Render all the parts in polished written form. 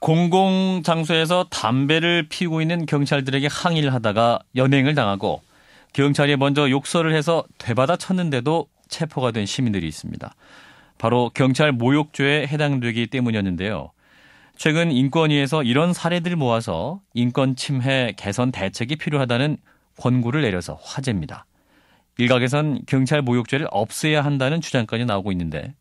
공공장소에서 담배를 피우고 있는 경찰들에게 항의를 하다가 연행을 당하고 경찰이 먼저 욕설을 해서 되받아 쳤는데도 체포가 된 시민들이 있습니다. 바로 경찰 모욕죄에 해당되기 때문이었는데요. 최근 인권위에서 이런 사례들을 모아서 인권 침해 개선 대책이 필요하다는 권고를 내려서 화제입니다. 일각에선 경찰 모욕죄를 없애야 한다는 주장까지 나오고 있는데,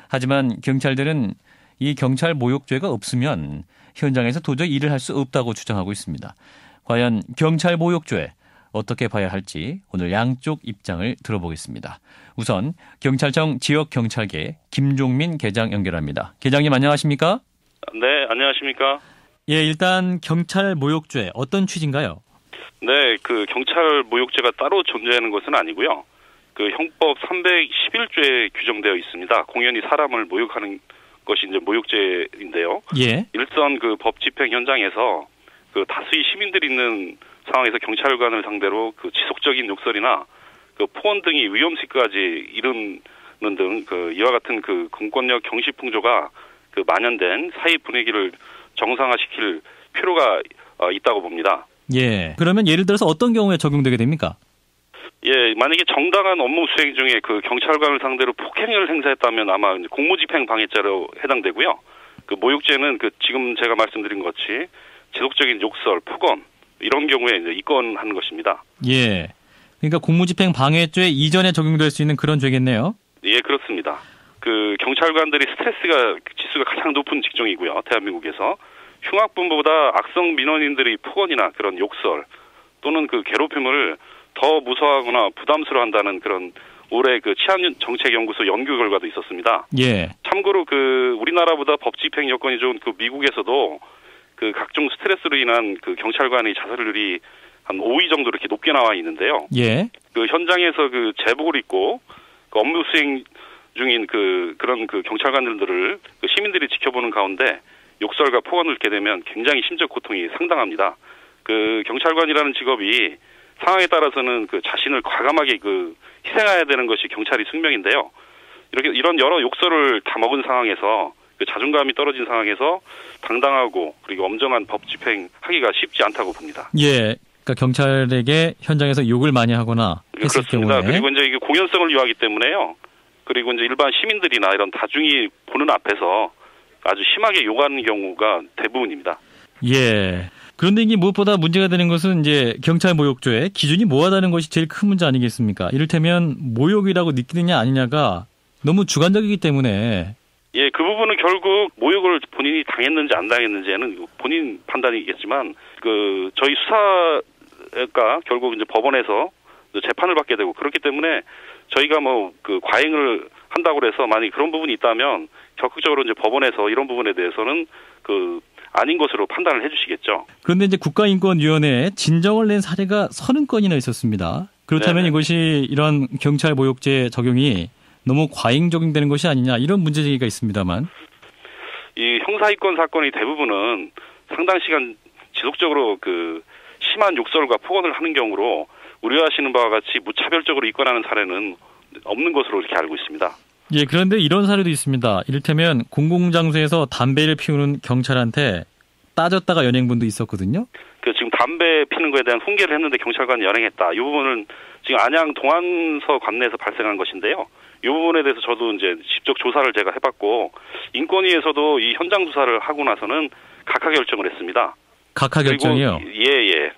하지만 경찰들은 이 경찰 모욕죄가 없으면 현장에서 도저히 일을 할 수 없다고 주장하고 있습니다. 과연 경찰 모욕죄 어떻게 봐야 할지 오늘 양쪽 입장을 들어보겠습니다. 우선 경찰청 지역경찰계 김종민 계장 연결합니다. 계장님 안녕하십니까? 네, 안녕하십니까? 예, 일단 경찰 모욕죄 어떤 취지인가요? 네, 경찰 모욕죄가 따로 존재하는 것은 아니고요. 형법 311조에 규정되어 있습니다. 공연히 사람을 모욕하는 것이 이제 모욕죄인데요. 예. 일선 법 집행 현장에서 다수의 시민들이 있는 상황에서 경찰관을 상대로 지속적인 욕설이나 포원 등이 위험시까지 이르는 등 이와 같은 공권력 경시 풍조가 만연된 사회 분위기를 정상화시킬 필요가 있다고 봅니다. 예. 그러면 예를 들어서 어떤 경우에 적용되게 됩니까? 예, 만약에 정당한 업무 수행 중에 경찰관을 상대로 폭행을 행사했다면 아마 공무집행 방해죄로 해당되고요. 모욕죄는 지금 제가 말씀드린 것 같이 지속적인 욕설, 폭언 이런 경우에 이제 입건하는 것입니다. 예. 그러니까 공무집행 방해죄 이전에 적용될 수 있는 그런 죄겠네요. 예, 그렇습니다. 경찰관들이 지수가 가장 높은 직종이고요. 대한민국에서 흉악범보다 악성 민원인들의 폭언이나 그런 욕설 또는 괴롭힘을 더 무서워하거나 부담스러워한다는 그런 올해 치안정책연구소 연구 결과도 있었습니다. 예. 참고로 우리나라보다 법 집행 여건이 좋은 미국에서도 각종 스트레스로 인한 경찰관의 자살률이 한 5위 정도 이렇게 높게 나와 있는데요. 예. 현장에서 제복을 입고 업무 수행 중인 그런 경찰관들을 시민들이 지켜보는 가운데 욕설과 폭언을 듣게 되면 굉장히 심적 고통이 상당합니다. 경찰관이라는 직업이 상황에 따라서는 자신을 과감하게 희생해야 되는 것이 경찰의 숙명인데요. 이런 여러 욕설을 다 먹은 상황에서 자존감이 떨어진 상황에서 당당하고 그리고 엄정한 법 집행하기가 쉽지 않다고 봅니다. 예. 그러니까 경찰에게 현장에서 욕을 많이 하거나 했을 그렇습니다. 경우에. 그리고 이제 이게 공연성을 요하기 때문에요. 그리고 이제 일반 시민들이나 이런 다중이 보는 앞에서 아주 심하게 욕하는 경우가 대부분입니다. 예. 그런데 이게 무엇보다 문제가 되는 것은 이제 경찰 모욕죄의 기준이 뭐하다는 것이 제일 큰 문제 아니겠습니까? 이를테면 모욕이라고 느끼느냐 아니냐가 너무 주관적이기 때문에. 예, 그 부분은 결국 모욕을 본인이 당했는지 안 당했는지는 본인 판단이겠지만 저희 수사가 결국 이제 법원에서 재판을 받게 되고 그렇기 때문에 저희가 과잉을 한다고 해서 만약 그런 부분이 있다면 적극적으로 이제 법원에서 이런 부분에 대해서는 아닌 것으로 판단을 해주시겠죠. 그런데 이제 국가인권위원회에 진정을 낸 사례가 30건이나 있었습니다. 그렇다면 네네. 이것이 이런 경찰 모욕죄 적용이 너무 과잉 적용되는 것이 아니냐 이런 문제제기가 있습니다만. 이 형사입건 사건의 대부분은 상당 시간 지속적으로 심한 욕설과 폭언을 하는 경우로 우려하시는 바와 같이 무차별적으로 입건하는 사례는 없는 것으로 이렇게 알고 있습니다. 예, 그런데 이런 사례도 있습니다. 이를테면 공공장소에서 담배를 피우는 경찰한테 따졌다가 연행분도 있었거든요. 지금 담배 피는 거에 대한 훈계를 했는데 경찰관이 연행했다. 이 부분은 지금 안양 동안서 관내에서 발생한 것인데요. 이 부분에 대해서 저도 이제 직접 조사를 제가 해봤고 인권위에서도 이 현장 조사를 하고 나서는 각하 결정을 했습니다. 각하 결정이요? 예.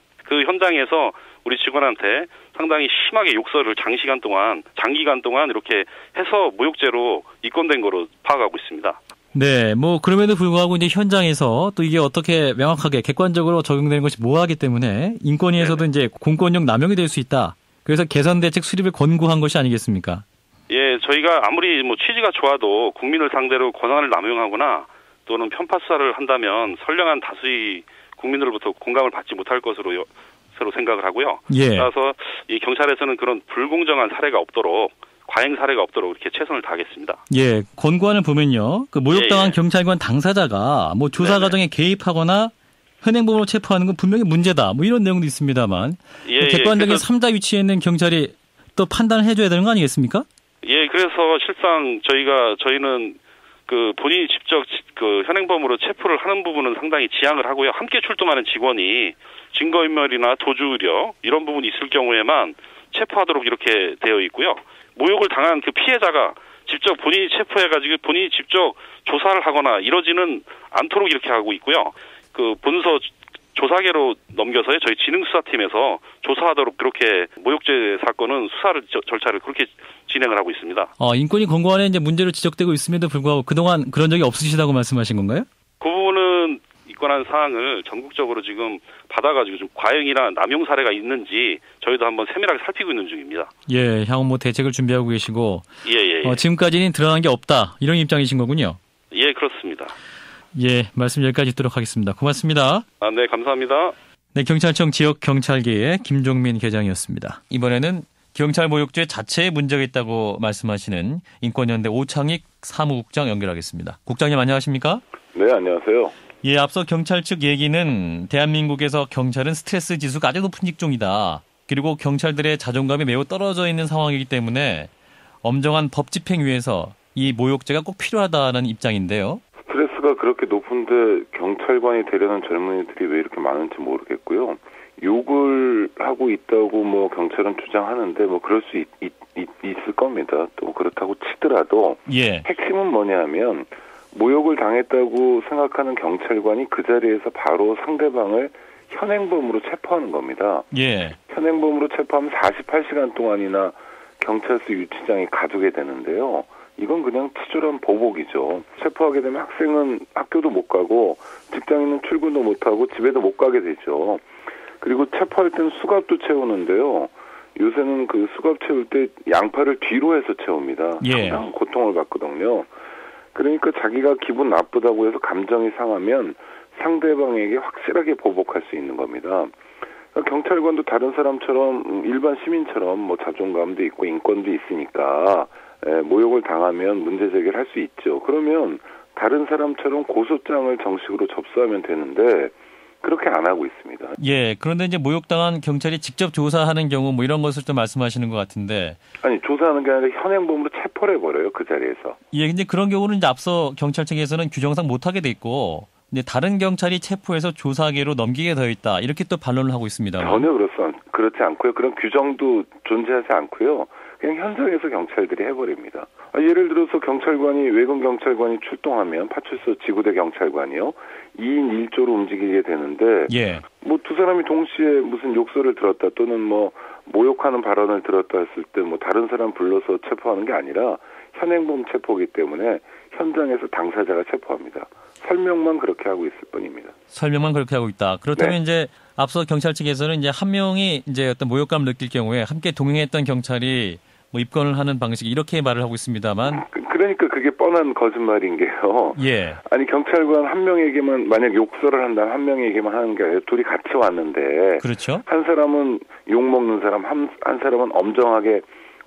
현장에서 우리 직원한테 상당히 심하게 욕설을 장기간 동안 이렇게 해서 모욕죄로 입건된 거로 파악하고 있습니다. 네, 그럼에도 불구하고 이제 현장에서 또 이게 어떻게 명확하게 객관적으로 적용되는 것이 모호하기 때문에 인권위에서도 이제 공권력 남용이 될 수 있다. 그래서 개선 대책 수립을 권고한 것이 아니겠습니까? 예, 저희가 아무리 취지가 좋아도 국민을 상대로 권한을 남용하거나 또는 편파 수사를 한다면 선량한 다수의 국민들로부터 공감을 받지 못할 것으로 서로 생각을 하고요. 예. 따라서 이 경찰에서는 그런 불공정한 사례가 없도록 과잉 사례가 없도록 이렇게 최선을 다하겠습니다. 예, 권고안을 보면요. 모욕당한 예. 경찰관 당사자가 조사 과정에 개입하거나 현행범으로 체포하는 건 분명히 문제다. 이런 내용도 있습니다만 객관적인 3자 위치에 있는 경찰이 또 판단을 해줘야 되는 거 아니겠습니까? 예, 그래서 실상 저희는 그 본인이 직접 그 현행범으로 체포를 하는 부분은 상당히 지양을 하고요. 함께 출동하는 직원이 증거인멸이나 도주의료 이런 부분이 있을 경우에만 체포하도록 이렇게 되어 있고요. 모욕을 당한 그 피해자가 직접 본인이 체포해가지고 본인이 직접 조사를 하거나 이러지는 않도록 이렇게 하고 있고요. 그 본서 조사계로 넘겨서 저희 지능수사팀에서 조사하도록 그렇게 모욕죄 사건은 수사를 절차를 그렇게 진행을 하고 있습니다. 인권위 권고안에 이제 문제로 지적되고 있음에도 불구하고 그동안 그런 적이 없으시다고 말씀하신 건가요? 그 부분은 입건한 사항을 전국적으로 지금 받아가지고 좀 과잉이나 남용 사례가 있는지 저희도 한번 세밀하게 살피고 있는 중입니다. 예, 향후 뭐 대책을 준비하고 계시고. 예. 지금까지는 드러난 게 없다 이런 입장이신 거군요. 예, 그렇습니다. 예, 말씀 여기까지 듣도록 하겠습니다. 고맙습니다. 네, 감사합니다. 네, 경찰청 지역경찰계의 김종민 계장이었습니다. 이번에는 경찰 모욕죄 자체에 문제가 있다고 말씀하시는 인권연대 오창익 사무국장 연결하겠습니다. 국장님 안녕하십니까? 네, 안녕하세요. 예, 앞서 경찰 측 얘기는 대한민국에서 경찰은 스트레스 지수가 아주 높은 직종이다. 그리고 경찰들의 자존감이 매우 떨어져 있는 상황이기 때문에 엄정한 법 집행 위해서 이 모욕죄가 꼭 필요하다는 입장인데요. 스트레스가 그렇게 높은데 경찰관이 되려는 젊은이들이 왜 이렇게 많은지 모르겠고요. 욕을 하고 있다고 뭐 경찰은 주장하는데 뭐 그럴 수 있을 겁니다. 또 그렇다고 치더라도 예. 핵심은 뭐냐면 모욕을 당했다고 생각하는 경찰관이 그 자리에서 바로 상대방을 현행범으로 체포하는 겁니다. 예. 현행범으로 체포하면 48시간 동안이나 경찰서 유치장에 가두게 되는데요. 이건 그냥 치졸한 보복이죠. 체포하게 되면 학생은 학교도 못 가고 직장인은 출근도 못 하고 집에도 못 가게 되죠. 그리고 체포할 때는 수갑도 채우는데요. 요새는 그 수갑 채울 때 양팔을 뒤로 해서 채웁니다. 예. 상당한 고통을 받거든요. 그러니까 자기가 기분 나쁘다고 해서 감정이 상하면 상대방에게 확실하게 보복할 수 있는 겁니다. 경찰관도 다른 사람처럼 일반 시민처럼 뭐 자존감도 있고 인권도 있으니까 모욕을 당하면 문제 제기를 할 수 있죠. 그러면 다른 사람처럼 고소장을 정식으로 접수하면 되는데 그렇게 안 하고 있습니다. 예, 그런데 이제 모욕당한 경찰이 직접 조사하는 경우 뭐 이런 것을 또 말씀하시는 것 같은데. 아니, 조사하는 게 아니라 현행범으로 체포를 해버려요, 그 자리에서. 예, 근데 그런 경우는 이제 앞서 경찰 측에서는 규정상 못하게 돼 있고, 근데 다른 경찰이 체포해서 조사하기로 넘기게 되어 있다. 이렇게 또 반론을 하고 있습니다. 전혀 그렇지 않고요. 그런 규정도 존재하지 않고요. 그냥 현장에서 경찰들이 해버립니다. 예를 들어서 경찰관이 외근 경찰관이 출동하면 파출소 지구대 경찰관이요. 2인 1조로 움직이게 되는데 예. 뭐 두 사람이 동시에 무슨 욕설을 들었다 또는 뭐 모욕하는 발언을 들었다 했을 때 뭐 다른 사람 불러서 체포하는 게 아니라 현행범 체포이기 때문에 현장에서 당사자가 체포합니다. 설명만 그렇게 하고 있을 뿐입니다. 설명만 그렇게 하고 있다. 그렇다면 네. 이제 앞서 경찰 측에서는 이제 한 명이 이제 어떤 모욕감을 느낄 경우에 함께 동행했던 경찰이 뭐 입건을 하는 방식 이렇게 말을 하고 있습니다만. 그러니까 그게 뻔한 거짓말인 게요. 예. 아니 경찰관 한 명에게만 만약 욕설을 한다면 한 명에게만 하는 게 아니라 둘이 같이 왔는데. 그렇죠. 한 사람은 욕 먹는 사람, 한 사람은 엄정하게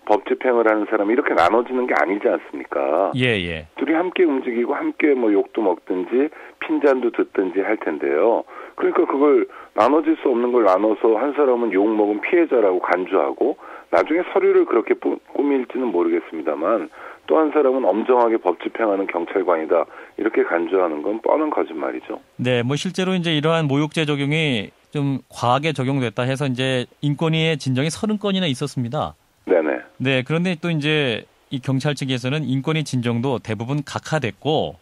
법 집행을 하는 사람 이렇게 나눠지는 게 아니지 않습니까? 예. 둘이 함께 움직이고 함께 뭐 욕도 먹든지 핀잔도 듣든지 할 텐데요. 그러니까 그걸 나눠질 수 없는 걸 나눠서 한 사람은 욕 먹은 피해자라고 간주하고 나중에 서류를 그렇게 꾸밀지는 모르겠습니다만 또 한 사람은 엄정하게 법 집행하는 경찰관이다 이렇게 간주하는 건 뻔한 거짓말이죠. 네, 뭐 실제로 이제 이러한 모욕죄 적용이 좀 과하게 적용됐다 해서 이제 인권위의 진정이 30건이나 있었습니다. 네네. 네, 그런데 또 이제 이 경찰 측에서는 인권위 진정도 대부분 각하됐고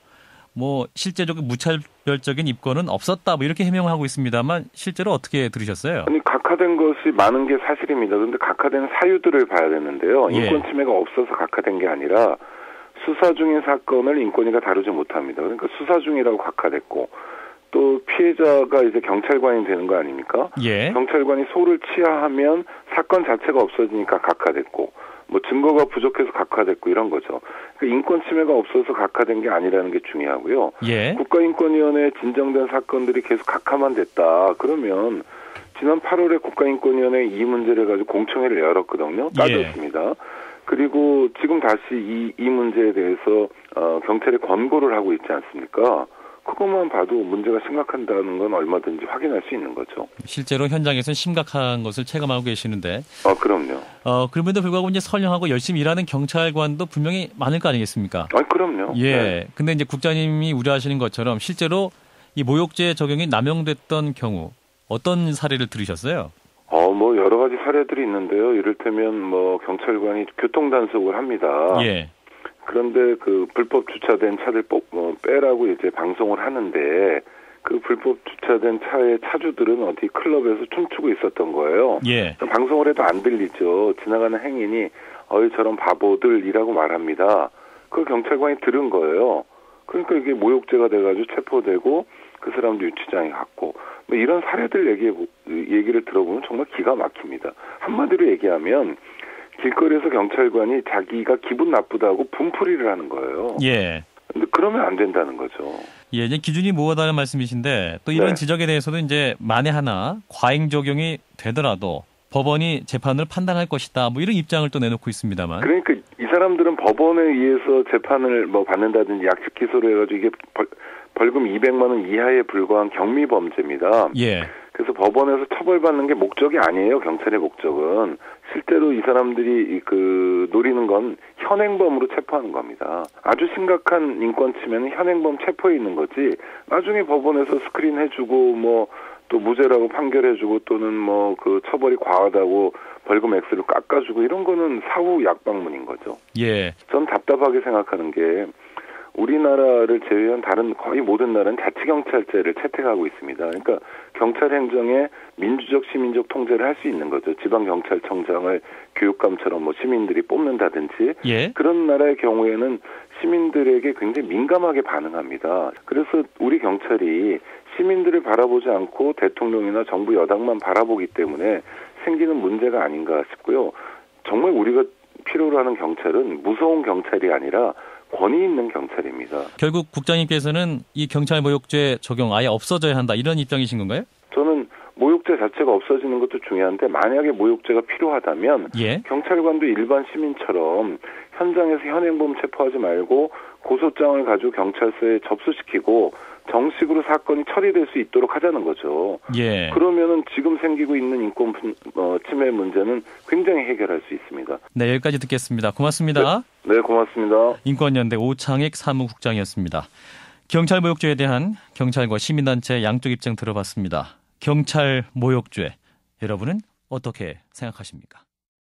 뭐 실제적으로 무차별적인 입건은 없었다 뭐 이렇게 해명을 하고 있습니다만 실제로 어떻게 들으셨어요? 아니 각하된 것이 많은 게 사실입니다. 그런데 각하된 사유들을 봐야 되는데요. 예. 인권 침해가 없어서 각하된 게 아니라 수사 중인 사건을 인권위가 다루지 못합니다. 그러니까 수사 중이라고 각하됐고 또 피해자가 이제 경찰관이 되는 거 아닙니까? 예. 경찰관이 소를 취하하면 사건 자체가 없어지니까 각하됐고 뭐 증거가 부족해서 각하됐고 이런 거죠. 그러니까 인권 침해가 없어서 각하된 게 아니라는 게 중요하고요. 예. 국가인권위원회에 진정된 사건들이 계속 각하만 됐다. 그러면 지난 8월에 국가인권위원회 이 문제를 가지고 공청회를 열었거든요. 따졌습니다. 그리고 지금 다시 이 문제에 대해서 경찰에 권고를 하고 있지 않습니까? 그것만 봐도 문제가 심각하다는 건 얼마든지 확인할 수 있는 거죠. 실제로 현장에서는 심각한 것을 체감하고 계시는데. 그럼요. 그럼에도 불구하고 이제 선량하고 열심히 일하는 경찰관도 분명히 많을 거 아니겠습니까? 그럼요. 예. 네. 근데 이제 국장님이 우려하시는 것처럼 실제로 이 모욕죄 적용이 남용됐던 경우 어떤 사례를 들으셨어요? 뭐 여러 가지 사례들이 있는데요. 이를테면 뭐 경찰관이 교통 단속을 합니다. 예. 그런데 그 불법 주차된 차들 빼라고 이제 방송을 하는데 그 불법 주차된 차의 차주들은 어디 클럽에서 춤추고 있었던 거예요. 예. 방송을 해도 안 들리죠. 지나가는 행인이 저런 바보들이라고 말합니다. 그걸 경찰관이 들은 거예요. 그러니까 이게 모욕죄가 돼가지고 체포되고 그 사람도 유치장에 갔고 뭐 이런 사례들 얘기를 들어보면 정말 기가 막힙니다. 한마디로 얘기하면 길거리에서 경찰관이 자기가 기분 나쁘다고 분풀이를 하는 거예요. 예. 근데 그러면 안 된다는 거죠. 예, 이제 기준이 모호하다는 말씀이신데 또 이런 네. 지적에 대해서도 이제 만에 하나 과잉 적용이 되더라도 법원이 재판을 판단할 것이다. 뭐 이런 입장을 또 내놓고 있습니다만. 그러니까 이 사람들은 법원에 의해서 재판을 받는다든지 약식 기소를 해가지고 이게 벌금 200만 원 이하에 불과한 경미 범죄입니다. 예. 그래서 법원에서 처벌받는 게 목적이 아니에요. 경찰의 목적은. 실제로 이 사람들이 노리는 건 현행범으로 체포하는 겁니다. 아주 심각한 인권 침해는 현행범 체포에 있는 거지. 나중에 법원에서 스크린 해주고 또 무죄라고 판결해주고 또는 처벌이 과하다고 벌금 액수를 깎아주고 이런 거는 사후 약방문인 거죠. 예. 전 답답하게 생각하는 게 우리나라를 제외한 다른 거의 모든 나라는 자치경찰제를 채택하고 있습니다. 그러니까 경찰 행정에 민주적 시민적 통제를 할 수 있는 거죠. 지방경찰청장을 교육감처럼 시민들이 뽑는다든지 예. 그런 나라의 경우에는 시민들에게 굉장히 민감하게 반응합니다. 그래서 우리 경찰이 시민들을 바라보지 않고 대통령이나 정부 여당만 바라보기 때문에 생기는 문제가 아닌가 싶고요. 정말 우리가 필요로 하는 경찰은 무서운 경찰이 아니라 권위 있는 경찰입니다. 결국 국장님께서는 이 경찰 모욕죄 적용 아예 없어져야 한다 이런 입장이신 건가요? 저는 모욕죄 자체가 없어지는 것도 중요한데 만약에 모욕죄가 필요하다면 예. 경찰관도 일반 시민처럼 현장에서 현행범 체포하지 말고 고소장을 가지고 경찰서에 접수시키고 정식으로 사건이 처리될 수 있도록 하자는 거죠. 예. 그러면은 지금 생기고 있는 인권 침해 문제는 굉장히 해결할 수 있습니다. 네, 여기까지 듣겠습니다. 고맙습니다. 네, 고맙습니다. 인권연대 오창익 사무국장이었습니다. 경찰 모욕죄에 대한 경찰과 시민단체 양쪽 입장 들어봤습니다. 경찰 모욕죄, 여러분은 어떻게 생각하십니까?